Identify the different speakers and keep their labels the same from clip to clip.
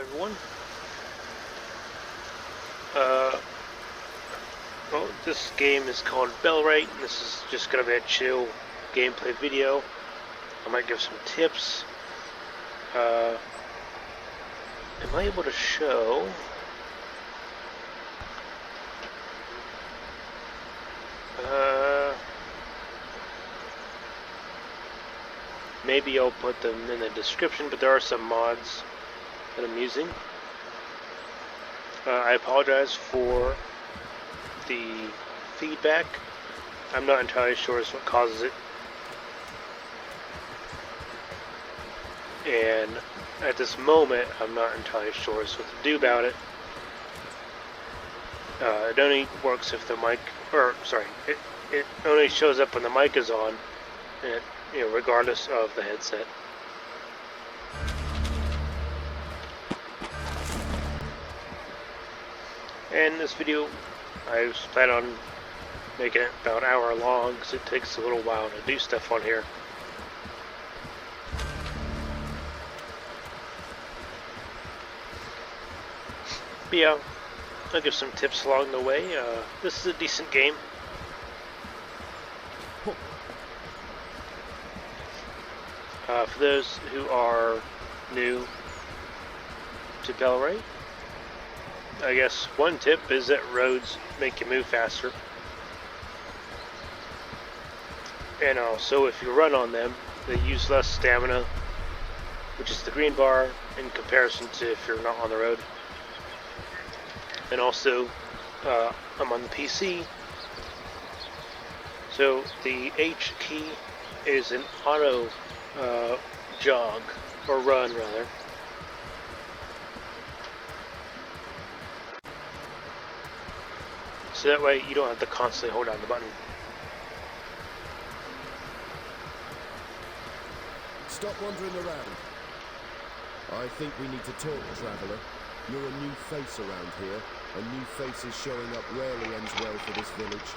Speaker 1: everyone. Well, this game is called Bellwright, and this is just going to be a chill gameplay video. I might give some tips. Am I able to show? Maybe I'll put them in the description, but there are some mods that I'm using. I apologize for the feedback. I'm not entirely sure as what causes it. And at this moment, I'm not entirely sure as what to do about it. It only works if the mic, it only shows up when the mic is on, and regardless of the headset. And this video, I plan on making it about an hour long because it takes a little while to do stuff on here. But yeah, I'll give some tips along the way. This is a decent game. For those who are new to Bellwright, I guess one tip is that roads make you move faster. And also, if you run on them, they use less stamina, which is the green bar, in comparison to if you're not on the road. And also, I'm on the PC, so the H key is an auto jog, or run rather. So that way you don't have to constantly hold down the button.
Speaker 2: Stop wandering around. I think we need to talk, traveller. You're a new face around here, and new faces showing up rarely ends well for this village.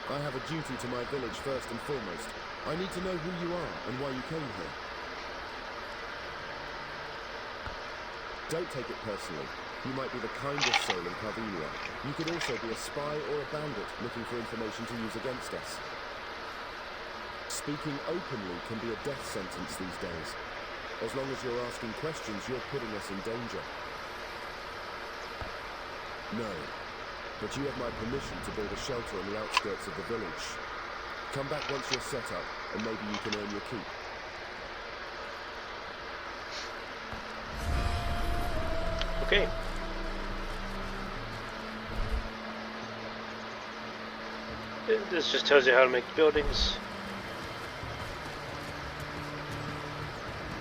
Speaker 2: I have a duty to my village first and foremost. I need to know who you are and why you came here. Don't take it personally. You might be the kindest soul in Carvinia. You could also be a spy or a bandit looking for information to use against us. Speaking openly can be a death sentence these days. As long as you're asking questions, you're putting us in danger. No, but you have my permission to build a shelter on the outskirts of the village. Come back once you're set up, and maybe you can earn your keep.
Speaker 1: Okay. This just tells you how to make buildings.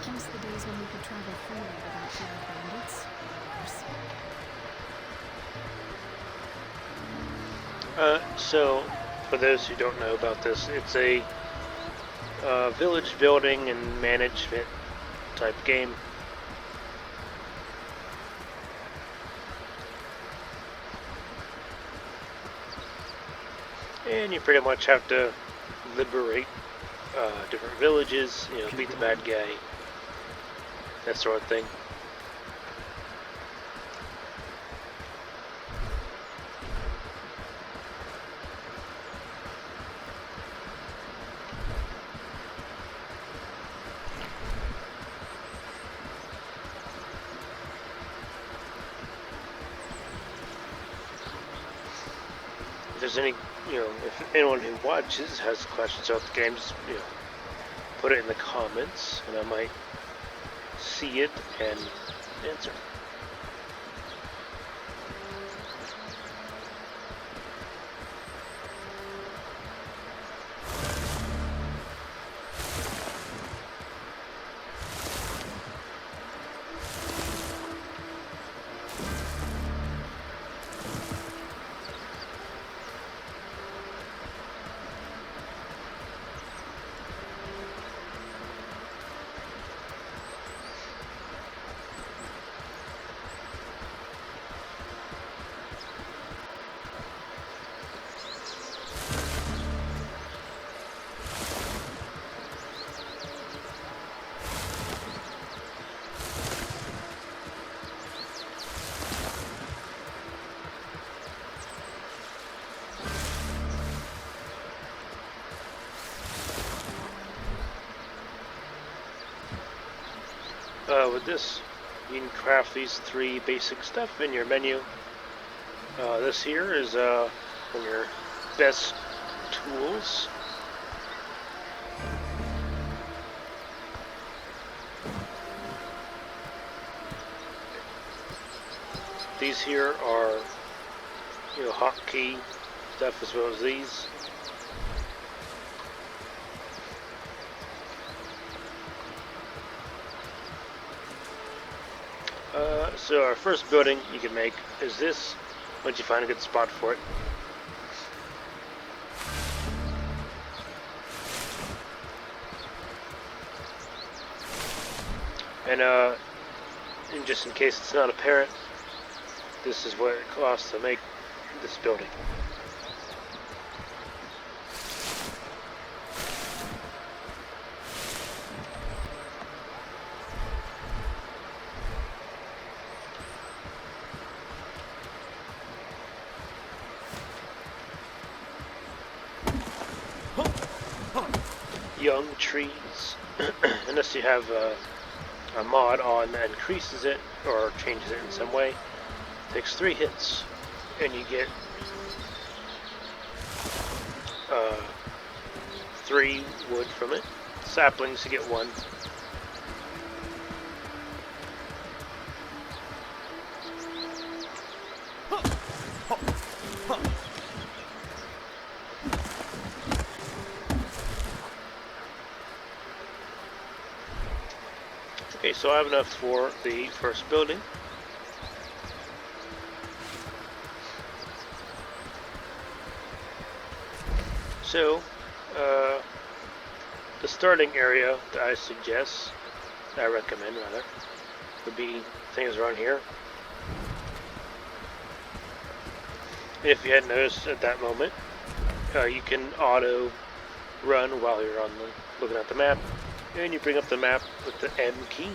Speaker 3: Just the days when we could travel freely without fear of bandits, of course.
Speaker 1: So, for those who don't know about this, it's a village building and management type game. And you pretty much have to liberate different villages, beat the bad guy, that sort of thing. If there's any, if anyone who watches has questions about the game, just, put it in the comments, and I might see it and answer. With this, you can craft these 3 basic stuff in your menu. This here is one of your best tools. These here are, hotkey stuff as well as these. So our first building you can make is this, once you find a good spot for it. And just in case it's not apparent, this is what it costs to make this building. Young trees, unless you have a mod on that increases it or changes it in some way, takes 3 hits, and you get 3 wood from it. Saplings, you get 1. Okay, so I have enough for the first building. So, the starting area that I suggest, that I recommend rather, would be things around here. If you hadn't noticed at that moment, you can auto run while you're on looking at the map, and you bring up the map with the M key.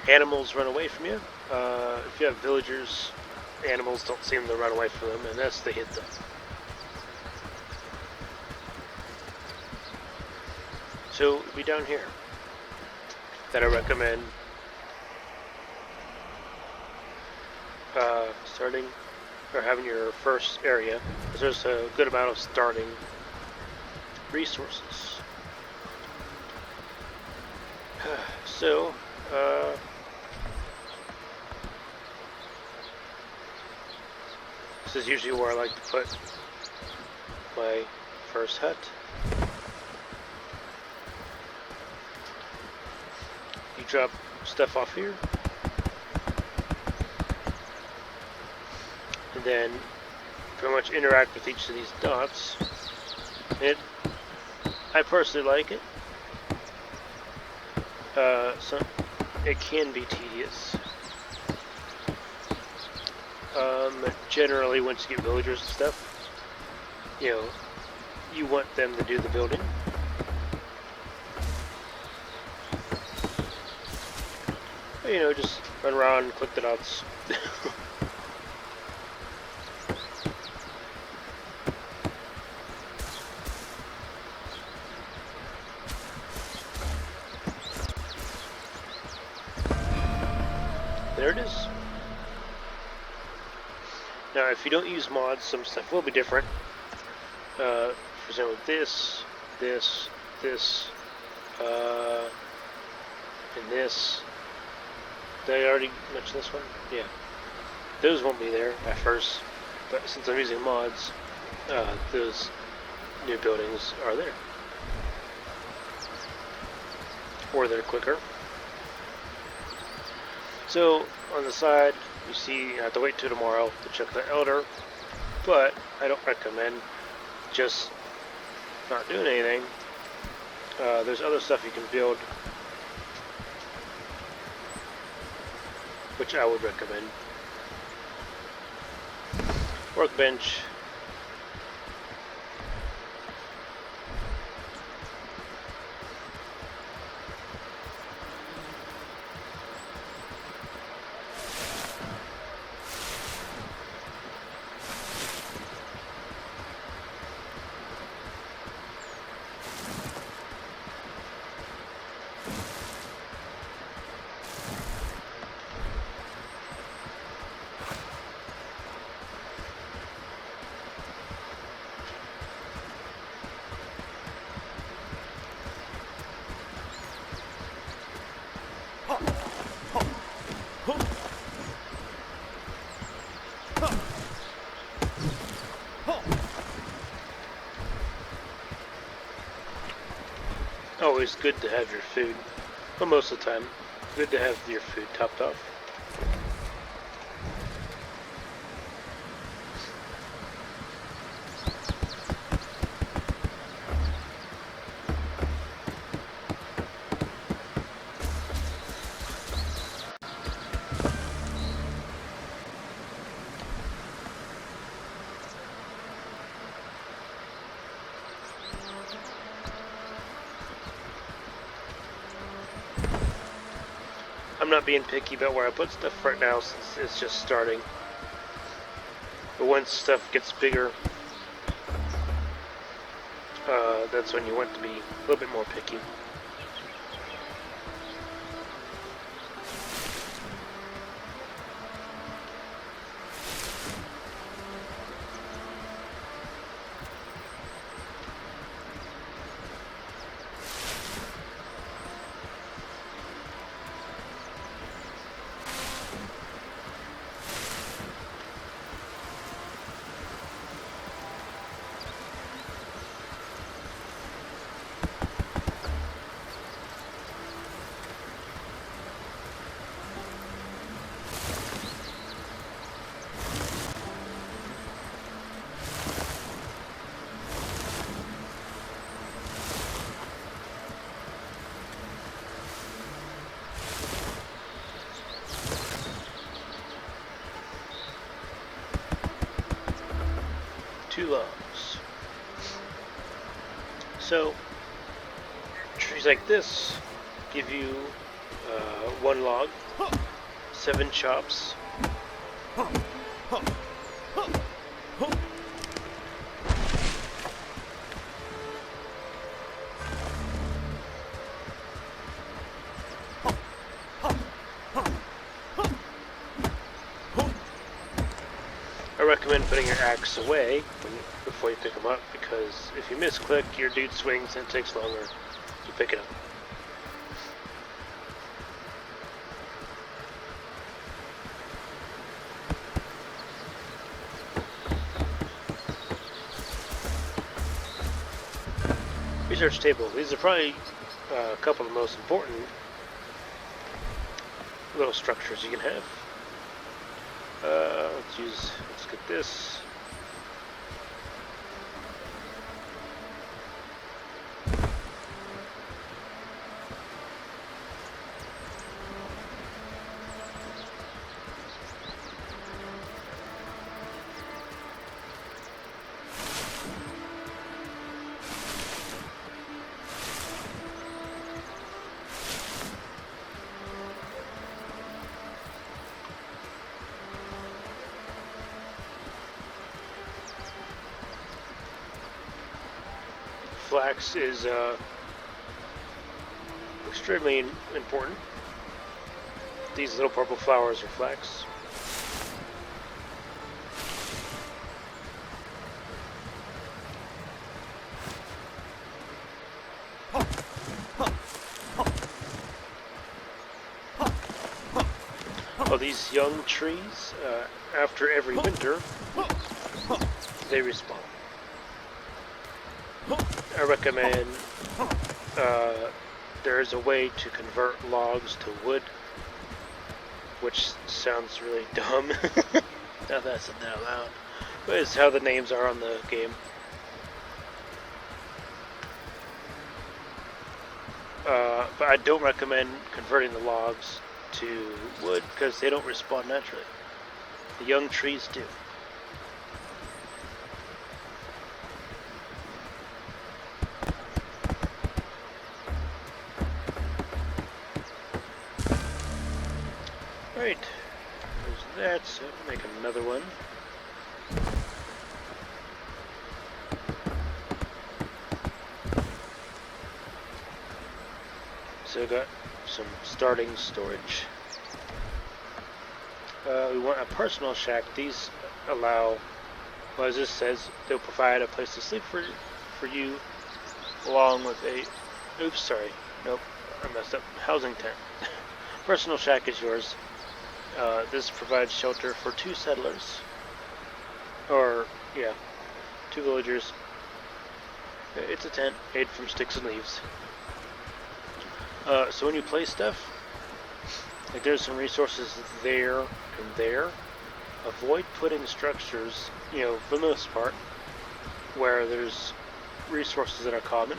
Speaker 1: Animals run away from you. If you have villagers, animals don't seem to run away from them unless they hit them. So it'd be down here that I recommend starting or having your first area, because there's a good amount of starting resources. So this is usually where I like to put my first hut. You drop stuff off here, and then pretty much interact with each of these dots. I personally like it. So it can be tedious. Generally, once you get villagers and stuff, you want them to do the building. Just run around and click the dots. There it is. Now, if you don't use mods, some stuff will be different. For example, this, and this. Did I already mention this one? Yeah. Those won't be there at first, but since I'm using mods, those new buildings are there. Or they're quicker. So, on the side, you see you have to wait till tomorrow to check the Elder, but I don't recommend just not doing anything. There's other stuff you can build, which I would recommend. Workbench. always good to have your food, but most of the time, good to have your food topped off. I'm not being picky about where I put stuff right now since it's just starting. But once stuff gets bigger, that's when you want to be a little bit more picky. Two logs. So, trees like this give you one log, 7 chops. I recommend putting your axe away before you pick them up, because if you misclick, your dude swings and it takes longer to pick it up. Research table. These are probably a couple of the most important little structures you can have. Let's get this. Flax is extremely important. These little purple flowers are flax. Well, these young trees, after every winter, they respawn. I recommend there is a way to convert logs to wood, which sounds really dumb. Now that I said that out loud, but it's how the names are on the game. But I don't recommend converting the logs to wood because they don't respawn naturally. The young trees do. Right, there's that, so make another one. So got some starting storage. We want a personal shack. These allow, well, as this says, they'll provide a place to sleep for you, along with a, oops, sorry, nope, I messed up, housing tent. Personal shack is yours. This provides shelter for 2 settlers, or, yeah, 2 villagers. It's a tent made from sticks and leaves. So when you place stuff, like there's some resources there and there. Avoid putting structures, for the most part, where there's resources that are common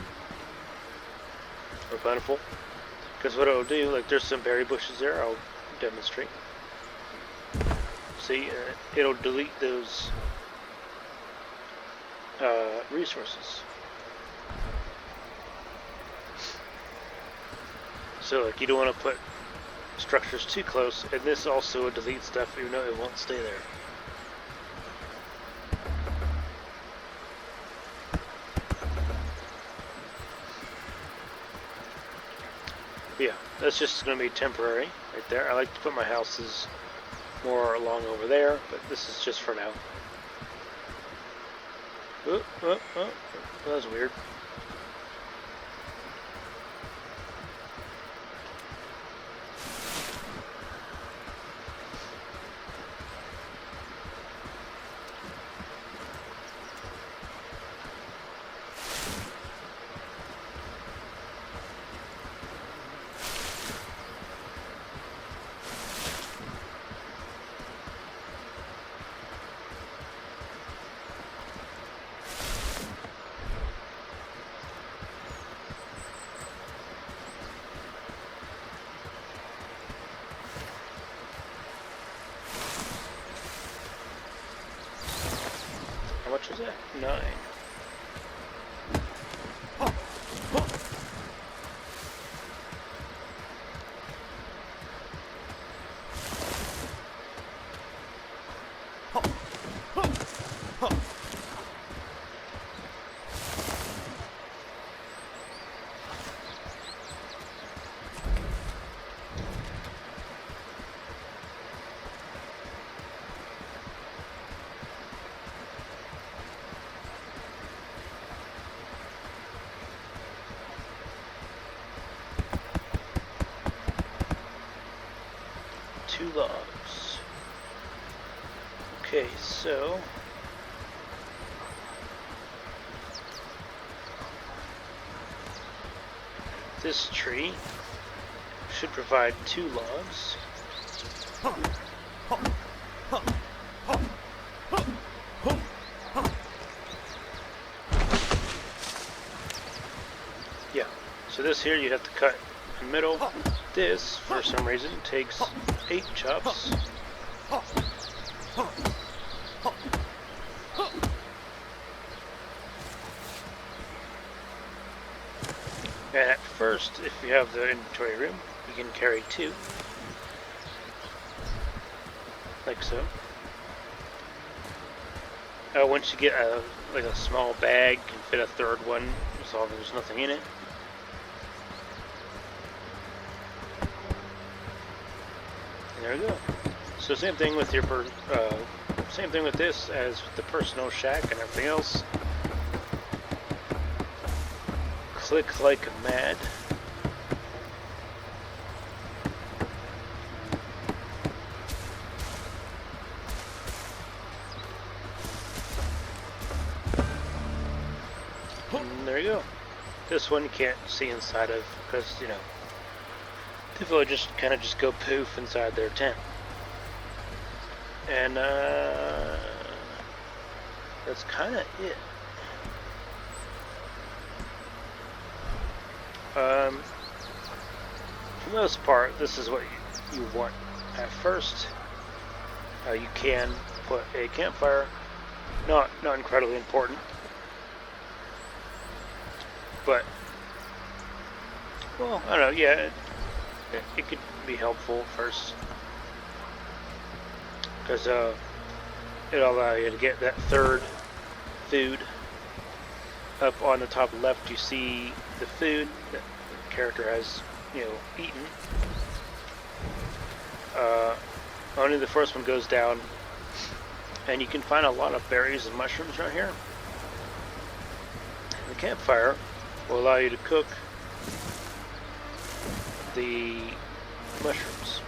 Speaker 1: or plentiful. Because what it'll do, like there's some berry bushes there, I'll demonstrate. See, it'll delete those resources. So like you don't want to put structures too close, and this also will delete stuff even though it won't stay there. Yeah, that's just going to be temporary right there. I like to put my houses more along over there, but this is just for now. Oh, that was weird. How much was that? 9. Two logs. Okay, so this tree should provide 2 logs. Yeah, so this here you have to cut in the middle. This, for some reason, takes 8 chops. And at first, if you have the inventory room, you can carry 2. Like so. Once you get a small bag, you can fit a 3rd one, as long as there's nothing in it. There we go. So same thing with your same thing with this as with the personal shack and everything else. Click like mad. And there you go. This one you can't see inside of because, the villagers kind of just go poof inside their tent. And that's kind of it. For the most part, this is what you want at first. You can put a campfire. Not incredibly important, but well, I don't know. Yeah, it could be helpful first because it'll allow you to get that 3rd food. Up on the top left, you see the food that the character has, eaten. Only the first one goes down, and you can find a lot of berries and mushrooms around here. The campfire will allow you to cook the mushrooms.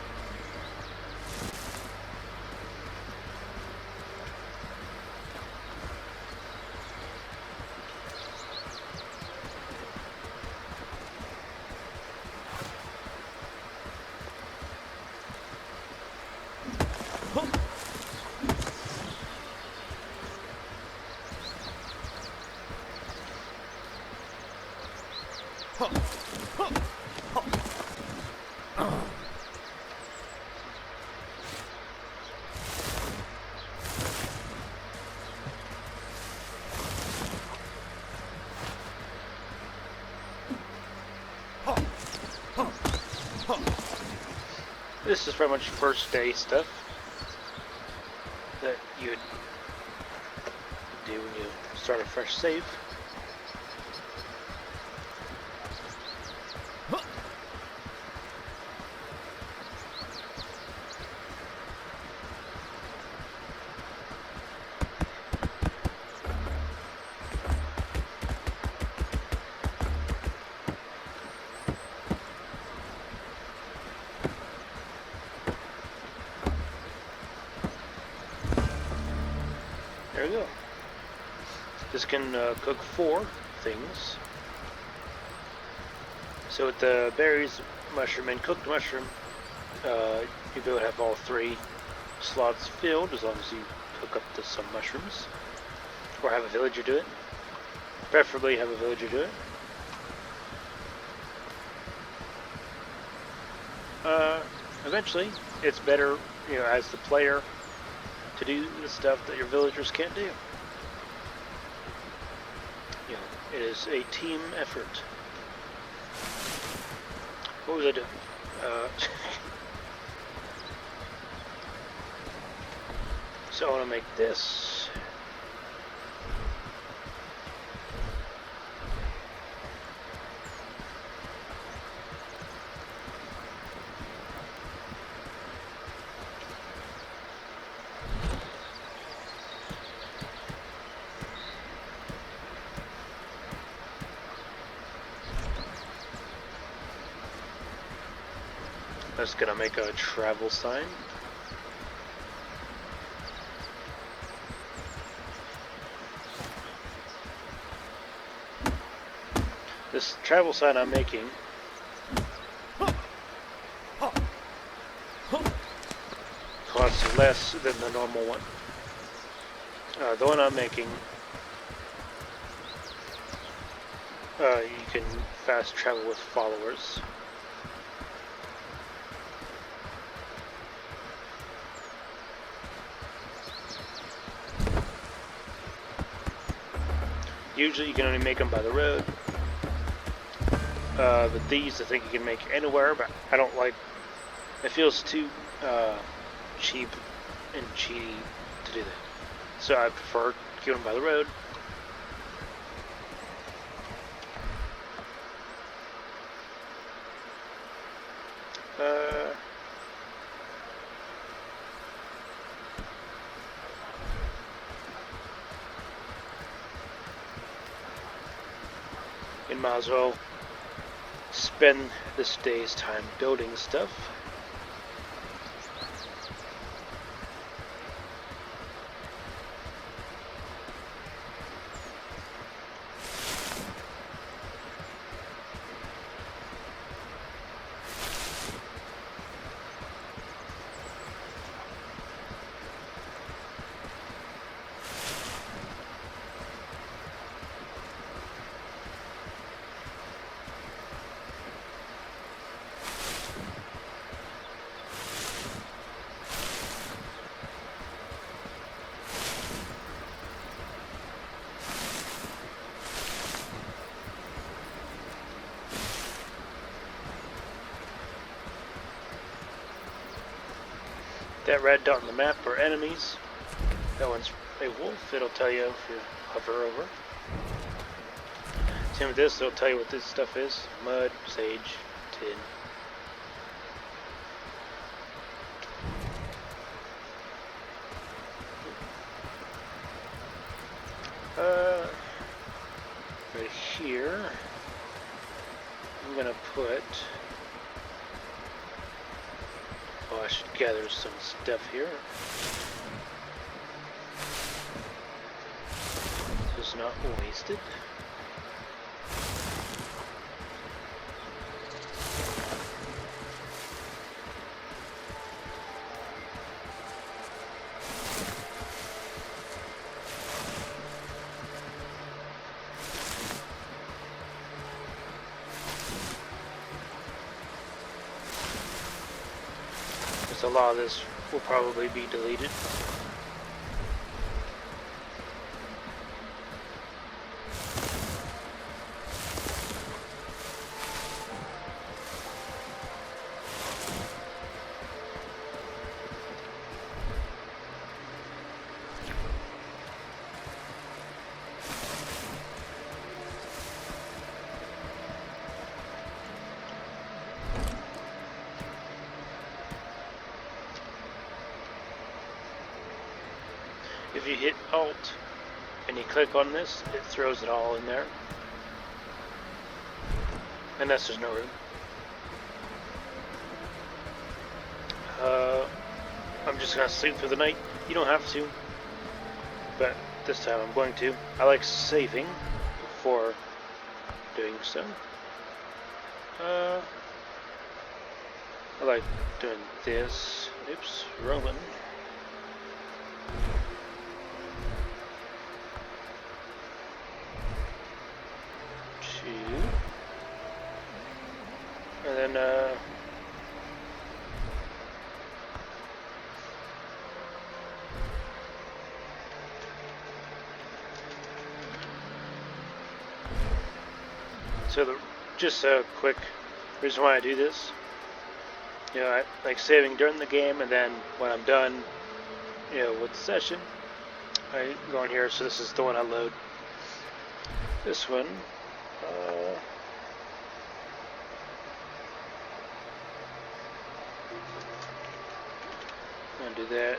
Speaker 1: This is pretty much first day stuff that you'd do when you start a fresh save. There we go. This can cook 4 things. So with the berries, mushroom, and cooked mushroom, you'll be able to have all 3 slots filled as long as you cook up some mushrooms. Or have a villager do it. Preferably have a villager do it. Eventually, it's better, as the player, to do the stuff that your villagers can't do. It is a team effort. What was I doing? So I want to make this. I'm just gonna make a travel sign. This travel sign I'm making costs less than the normal one. The one I'm making, you can fast travel with followers. Usually you can only make them by the road, but these I think you can make anywhere, but I don't like, it feels too cheap and cheaty to do that. So I prefer keeping them by the road. You might as well spend this day's time building stuff. That red dot on the map are enemies. That one's a wolf. It'll tell you if you hover over. Same with this, it'll tell you what this stuff is. Mud, sage, tin. Right here, I'm gonna put, oh, I should gather some stuff here. So it's not wasted. A lot of this will probably be deleted. if you hit Alt and you click on this, it throws it all in there. Unless there's no room. I'm just gonna sleep through the night. You don't have to, but this time I'm going to. I like saving before doing so. I like doing this. Oops, Roman. Two. And then, so just a quick reason why I do this. You know, I like saving during the game, and then when I'm done, you know, with the session, I go in here. So this is the one I load. This one, I'm gonna do that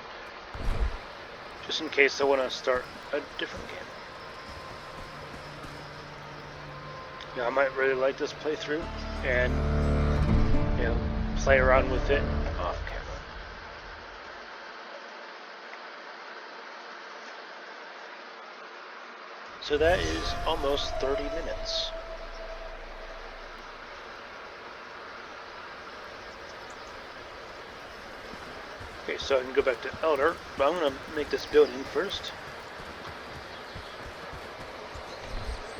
Speaker 1: just in case I want to start a different game. You know, I might really like this playthrough, and you know, play around with it off camera. So that is almost 30 minutes. Okay, so I can go back to Elder, but I'm going to make this building first.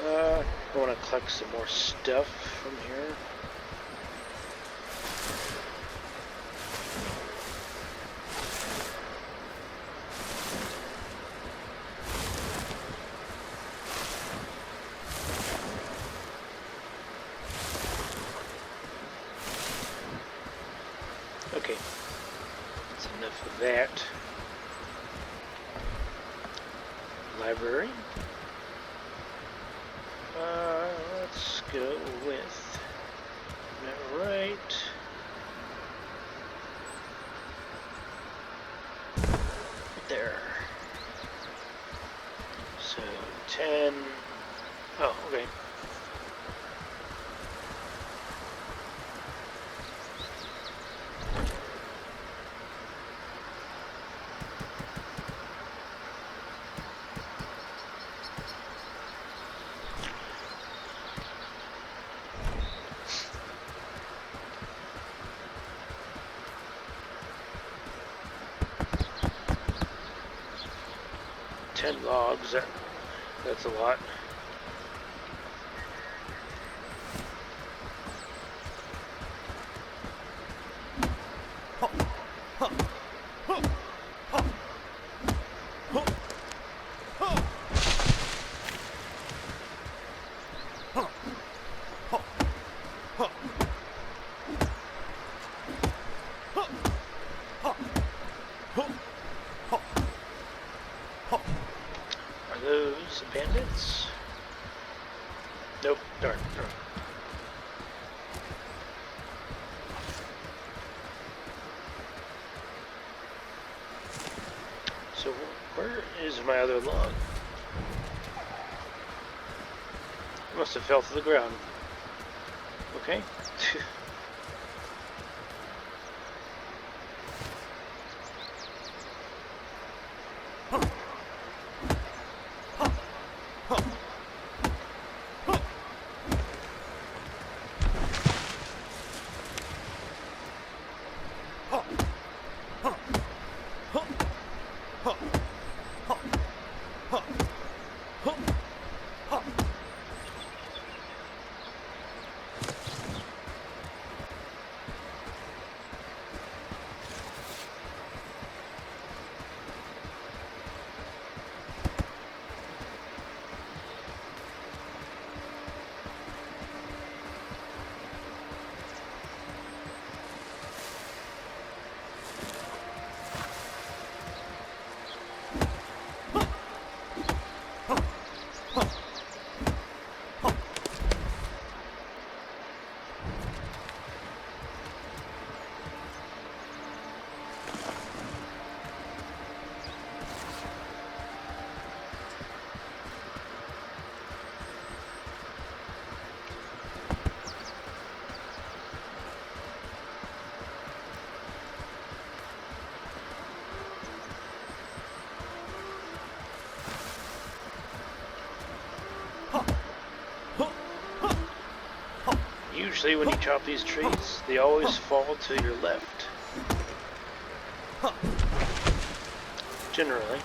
Speaker 1: I want to collect some more stuff from here. Okay, that's enough of that. Library. Let's go with right. There. So 10. Oh, okay. Logs, that's a lot. Those bandits? Nope, darn. So where is my other log? It must have fell to the ground. Okay. Usually when you chop these trees, they always fall to your left. Generally.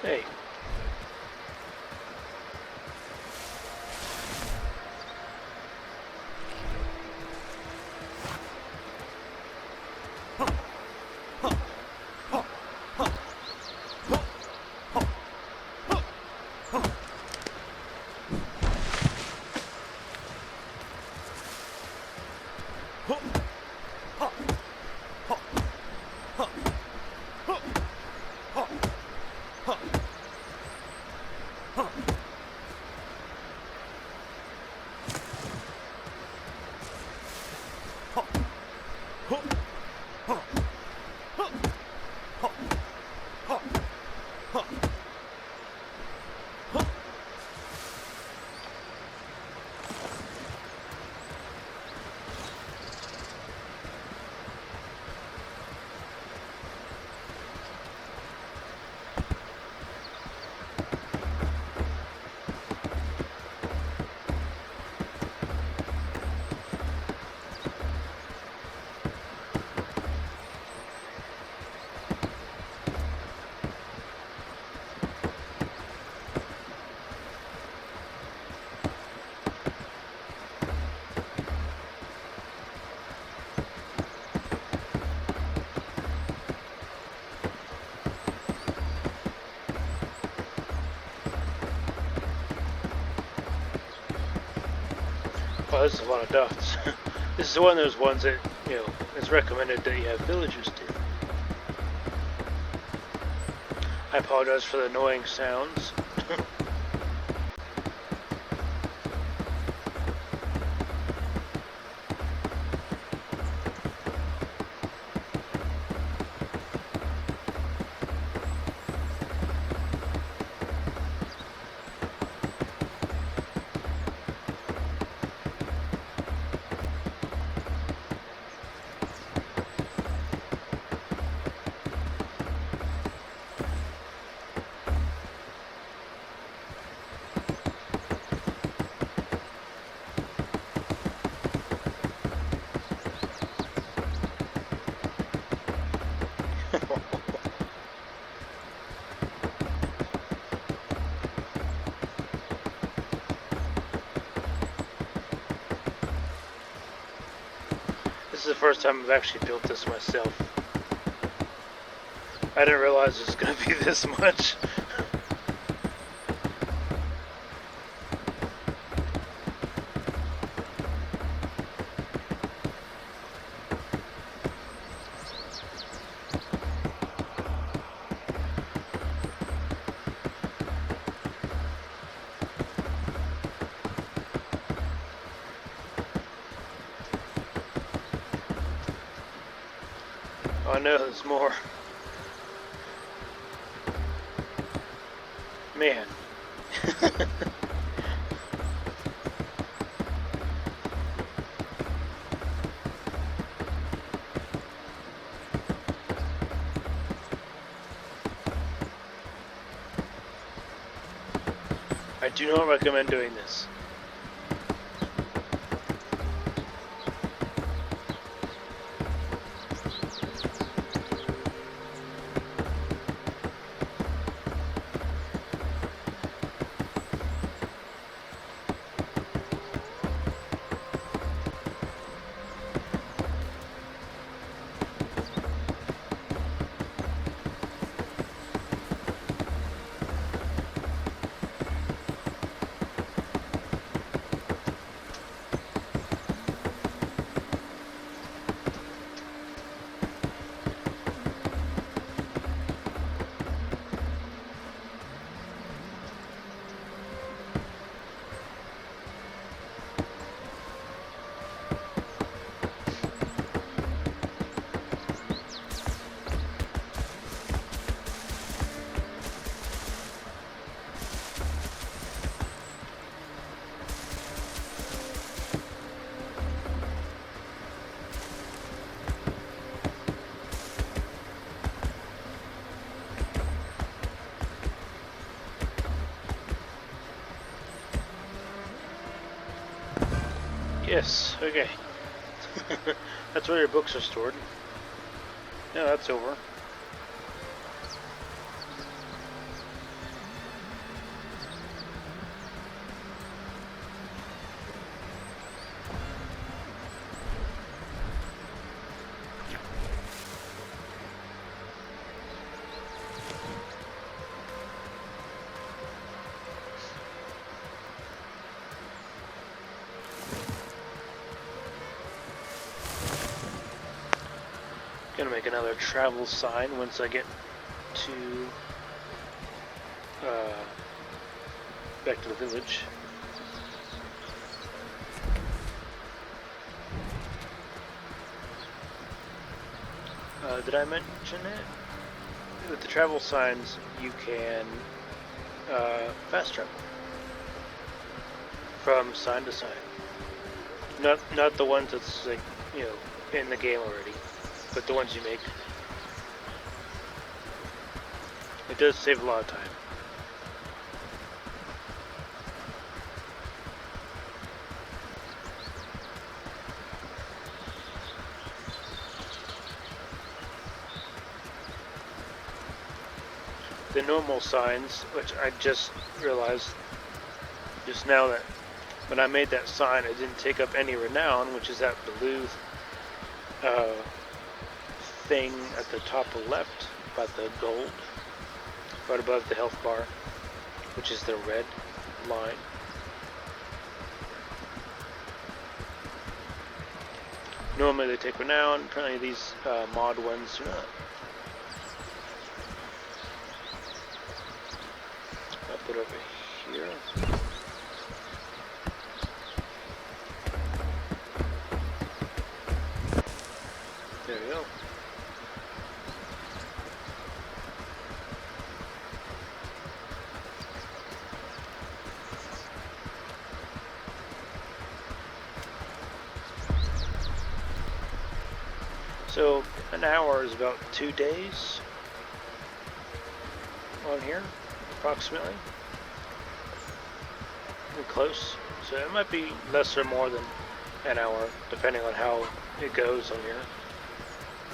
Speaker 1: Hey. Wow, this is a lot of ducks. This is one of those ones that, it's recommended that you have villagers do. I apologize for the annoying sounds. This is the first time I've actually built this myself. I didn't realize it was going to be this much. Oh, I know there's more. Man. I do not recommend doing this. Yes, okay. That's where your books are stored. Yeah, that's over. Gonna make another travel sign once I get to back to the village. Did I mention it? With the travel signs, you can fast travel from sign to sign. Not the ones that's like in the game already, but the ones you make. It does save a lot of time. The normal signs, which I just realized just now that when I made that sign, it didn't take up any renown, which is that blue thing at the top left by the gold, right above the health bar, which is the red line. Normally they take renown, apparently these mod ones do not. I'll put it over here. There we go. So an hour is about 2 days on here, approximately. We're close. So it might be less or more than an hour, depending on how it goes on here.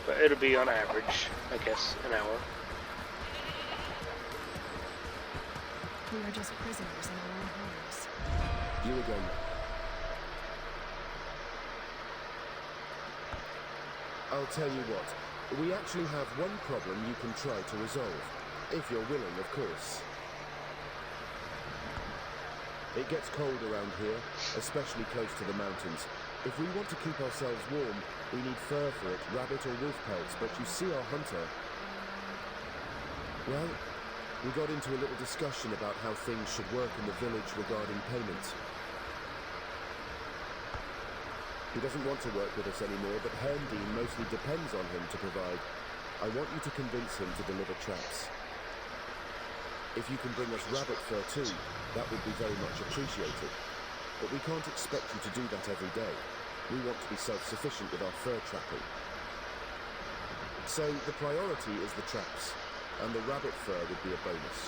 Speaker 1: But it'll be on average, I guess, an hour.
Speaker 3: We are just prisoners in our own homes.
Speaker 2: You again. I'll tell you what. We actually have one problem you can try to resolve. If you're willing, of course. It gets cold around here, especially close to the mountains. If we want to keep ourselves warm, we need fur for it, rabbit or wolf pelts, but you see our hunter. Well, we got into a little discussion about how things should work in the village regarding payments. He doesn't want to work with us anymore, but Herndeen mostly depends on him to provide. I want you to convince him to deliver traps. If you can bring us rabbit fur too, that would be very much appreciated. But we can't expect you to do that every day. We want to be self-sufficient with our fur trapping. So the priority is the traps, and the rabbit fur would be a bonus.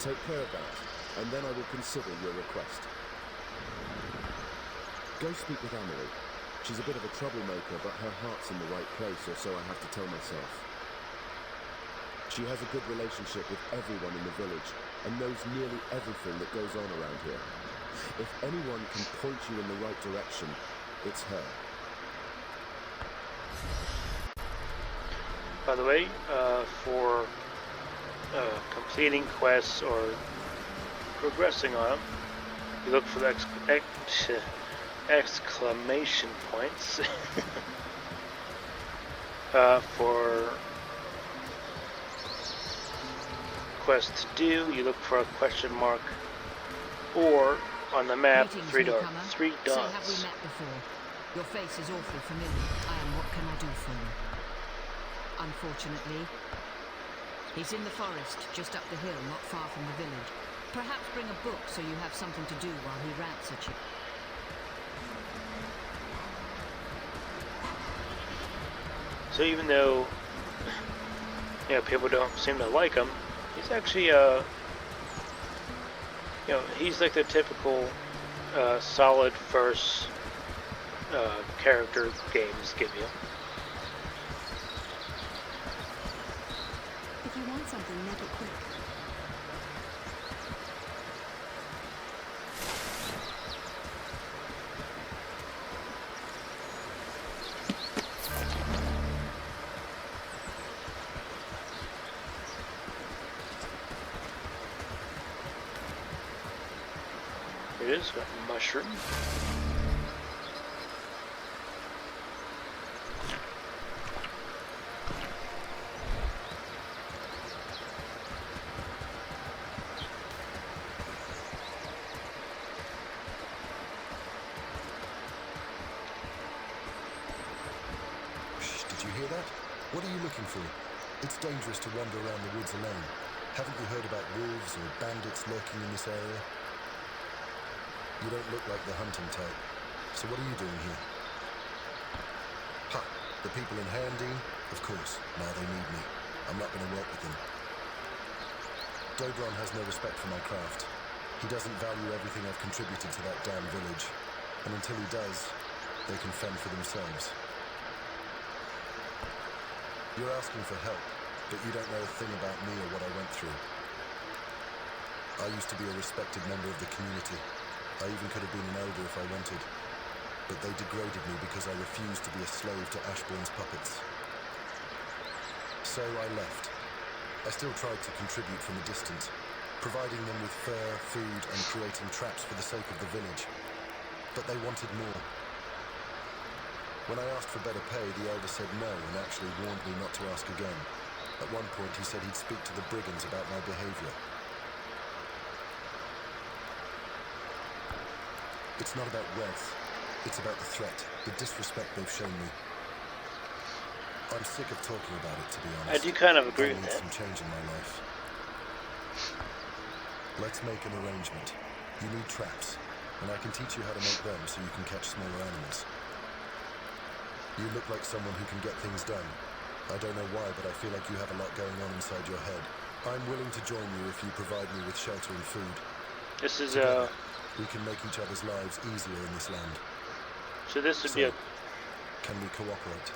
Speaker 2: Take care of that, and then I will consider your request. Go speak with Emily. She's a bit of a troublemaker, but her heart's in the right place, or so I have to tell myself. She has a good relationship with everyone in the village, and knows nearly everything that goes on around here. If anyone can point you in the right direction, it's her.
Speaker 1: By the way, for completing quests or progressing on them, you look for the exclamation points. For quests to do, you look for a question mark, or on the map,
Speaker 4: Greetings,
Speaker 1: three
Speaker 4: newcomer.
Speaker 1: dots.
Speaker 4: So have we met before? Your face is awfully familiar. I am. What can I do for you? Unfortunately, he's in the forest, just up the hill, not far from the village. Perhaps bring a book so you have something to do while he rants at you.
Speaker 1: So even though, you know, people don't seem to like him, he's actually you know, he's like the typical solid first character games give you.
Speaker 3: If you want something, make it quick.
Speaker 1: It is got mushroom.
Speaker 5: Shh, did you hear that? What are you looking for? It's dangerous to wander around the woods alone. Haven't you heard about wolves or bandits lurking in this area? You don't look like the hunting type. So what are you doing here? Ha! The people in Handine? Of course. Now they need me. I'm not going to work with them. Dobron has no respect for my craft. He doesn't value everything I've contributed to that damn village. And until he does, they can fend for themselves. You're asking for help, but you don't know a thing about me or what I went through. I used to be a respected member of the community. I even could have been an elder if I wanted. But they degraded me because I refused to be a slave to Ashbourne's puppets. So I left. I still tried to contribute from a distance, providing them with fur, food, and creating traps for the sake of the village. But they wanted more. When I asked for better pay, the elder said no and actually warned me not to ask again. At one point, he said he'd speak to the brigands about my behavior. It's not about wealth. It's about the threat, the disrespect they've shown me. I'm sick of talking about it, to be honest.
Speaker 1: I do kind of agree
Speaker 5: I
Speaker 1: with
Speaker 5: need
Speaker 1: that.
Speaker 5: some change in my life. Let's make an arrangement. You need traps, and I can teach you how to make them so you can catch smaller animals. You look like someone who can get things done. I don't know why, but I feel like you have a lot going on inside your head. I'm willing to join you if you provide me with shelter and food.
Speaker 1: This is
Speaker 5: Together, we can make each other's lives easier in this land.
Speaker 1: so this would be a
Speaker 5: Can we cooperate?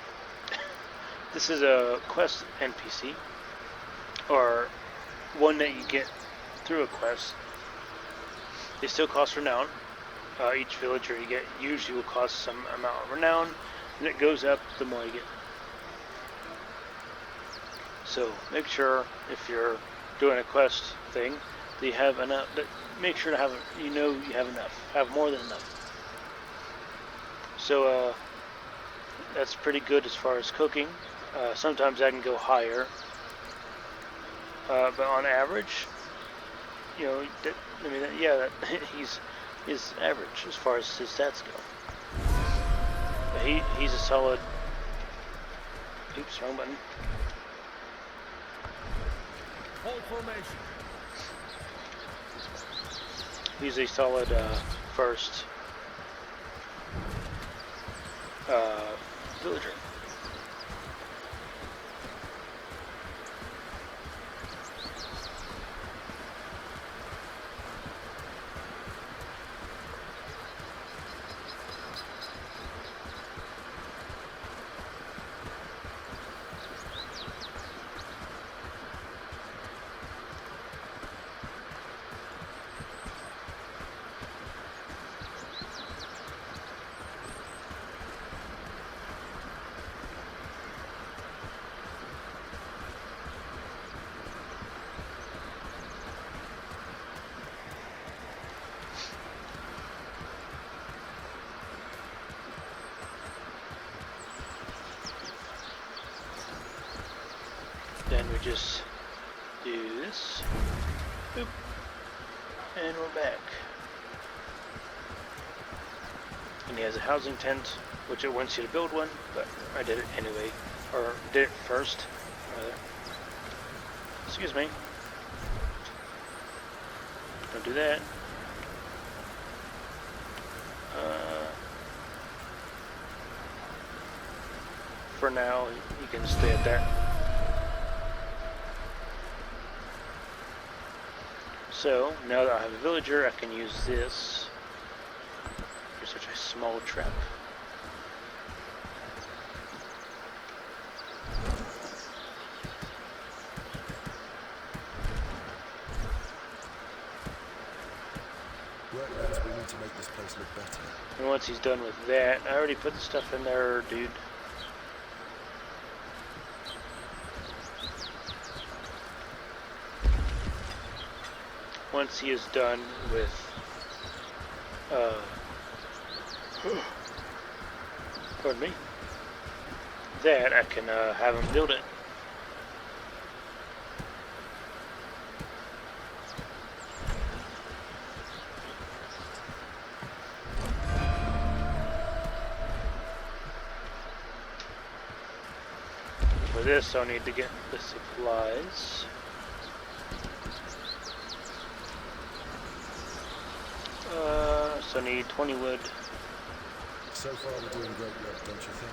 Speaker 1: this is a quest NPC, or one that you get through a quest. They still cost renown. Each villager you get usually will cost some amount of renown, and it goes up the more you get. So make sure if you're doing a quest thing that you have enough. Make sure to have, you know, you have enough. Have more than enough. So that's pretty good as far as cooking. Sometimes I can go higher, but on average, you know, he's average as far as his stats go. But he's a solid. Oops, wrong button.
Speaker 2: Hold formation.
Speaker 1: He's a solid first villager. Then we just do this, boop, and we're back. And he has a housing tent, which it wants you to build one, but I did it anyway, or did it first, rather. Excuse me. Don't do that. For now, you can stay at that. So, now that I have a villager, I can use this for such a small trap.
Speaker 5: Work, lads, we need to make this place look better.
Speaker 1: And once he's done with that, I already put the stuff in there, dude. Once he is done with pardon me, that I can have him build it. For this I'll need to get the supplies. So I need 20 wood.
Speaker 5: So far we're doing great work, don't you think?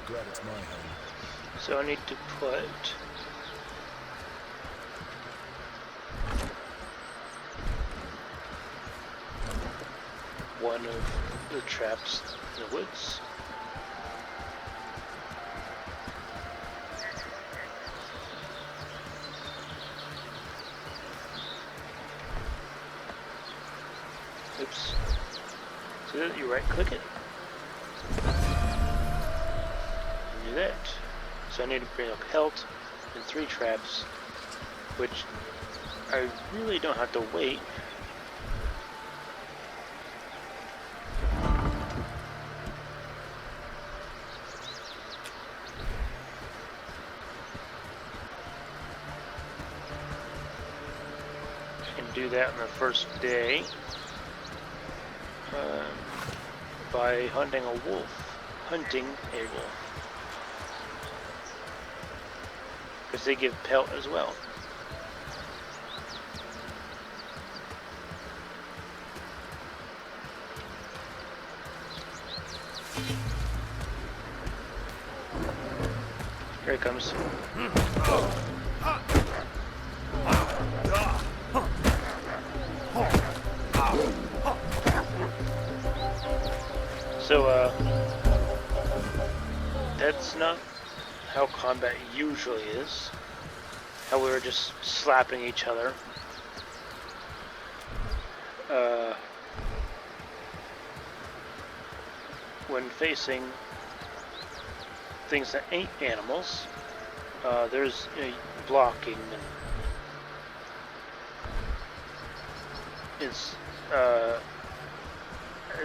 Speaker 5: Glad it's my home.
Speaker 1: So I need to put one of the traps in the woods. Oops. So that you right click it. And do that. So I need to bring up health and 3 traps, which I really don't have to wait. I can do that on the first day by hunting a wolf. Because they give pelt as well. Here it comes. So, that's not how combat usually is. How we were just slapping each other. When facing things that ain't animals, there's blocking and it's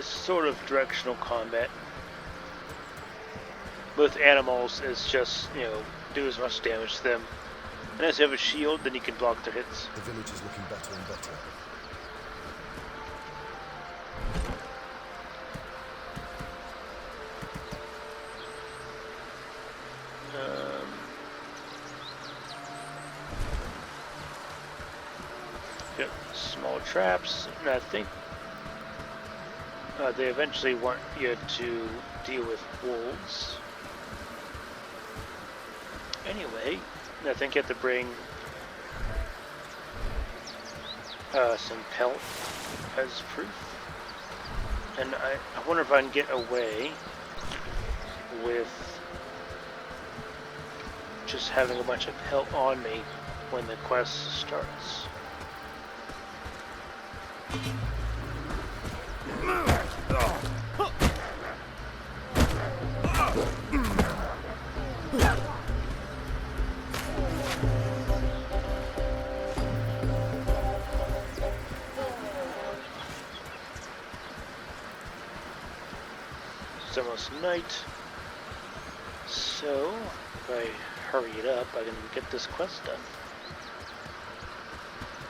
Speaker 1: sort of directional combat. With animals, it's just, do as much damage to them. And as you have a shield, then you can block their hits.
Speaker 5: The village is looking better and better.
Speaker 1: Yep, small traps, and I think they eventually want you to deal with wolves. Anyway, I think you have to bring some pelt as proof. And I wonder if I can get away with just having a bunch of pelt on me when the quest starts. It's almost night, so if I hurry it up, I can get this quest done.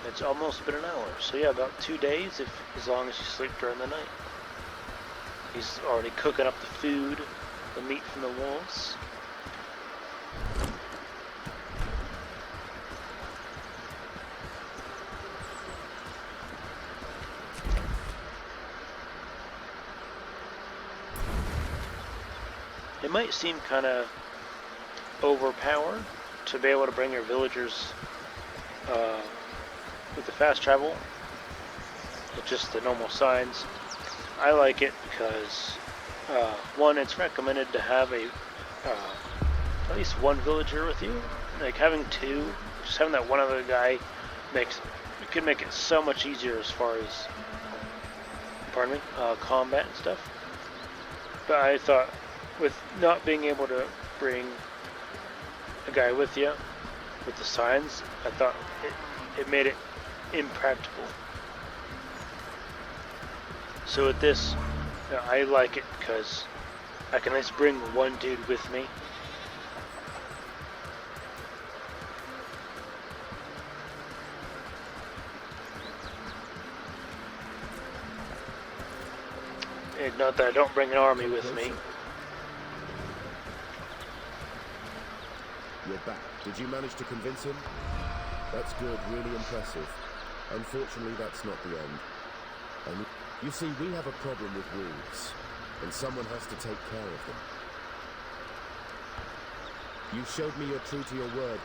Speaker 1: It's almost been an hour, so yeah, about 2 days, as long as you sleep during the night. He's already cooking up the food, the meat from the wolves. It might seem kind of overpowered to be able to bring your villagers with the fast travel with just the normal signs. I like it because one, it's recommended to have at least one villager with you. Like having two, just having that one other guy can make it so much easier as far as combat and stuff. But I thought, with not being able to bring a guy with you with the signs, I thought it made it impractical. So with this, I like it because I can at least bring one dude with me. And not that I don't bring an army with me.
Speaker 2: You're back. Did you manage to convince him? That's good, really impressive. Unfortunately, that's not the end. And you see, we have a problem with wolves, and someone has to take care of them. You showed me you're true to your word,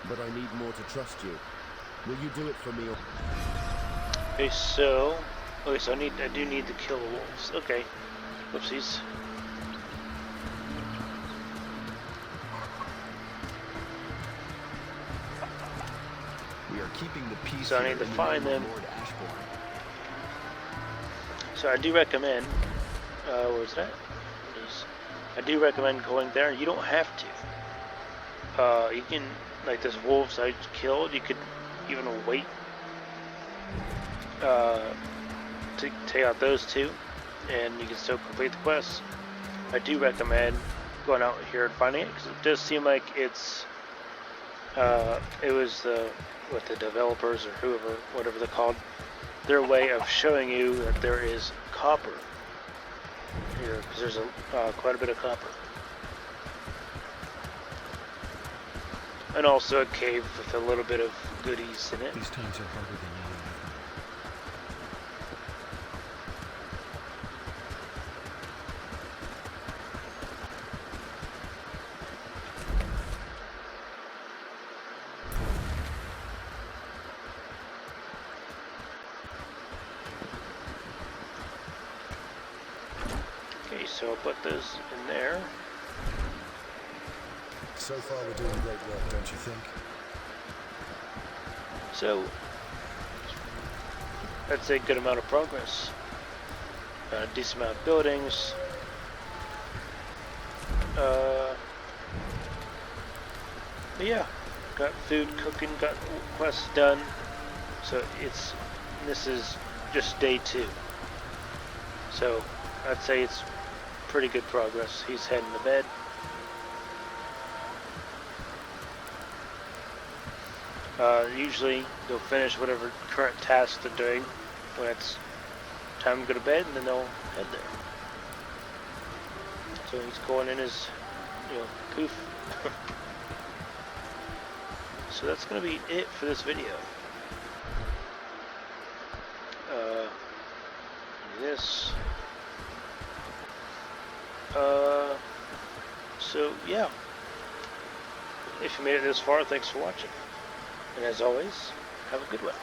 Speaker 2: but I need more to trust you. Will you do it for me?
Speaker 1: Okay, so I do need to kill the wolves. Okay, whoopsies.
Speaker 6: We are keeping the peace.
Speaker 1: So I need to find them. So I do recommend, where's that? I do recommend going there. You don't have to. You can, like this wolves I killed, you could even wait to take out those two, and you can still complete the quest. I do recommend going out here and finding it, because it does seem like it was the developers or whatever they're called, their way of showing you that there is copper here, because there's quite a bit of copper, and also a cave with a little bit of goodies in it.
Speaker 6: These times are harder than you imagine.
Speaker 1: Okay, so I'll put those in there.
Speaker 5: So far, we're doing great work, don't you think?
Speaker 1: So that's a good amount of progress. A decent amount of buildings. But yeah, got food cooking, got quests done. So this is just day 2. So I'd say it's pretty good progress. He's heading to bed. Usually they'll finish whatever current task they're doing when it's time to go to bed, and then they'll head there. So he's going in his, poof. So that's going to be it for this video. This. So yeah. If you made it this far, thanks for watching. And as always, have a good one.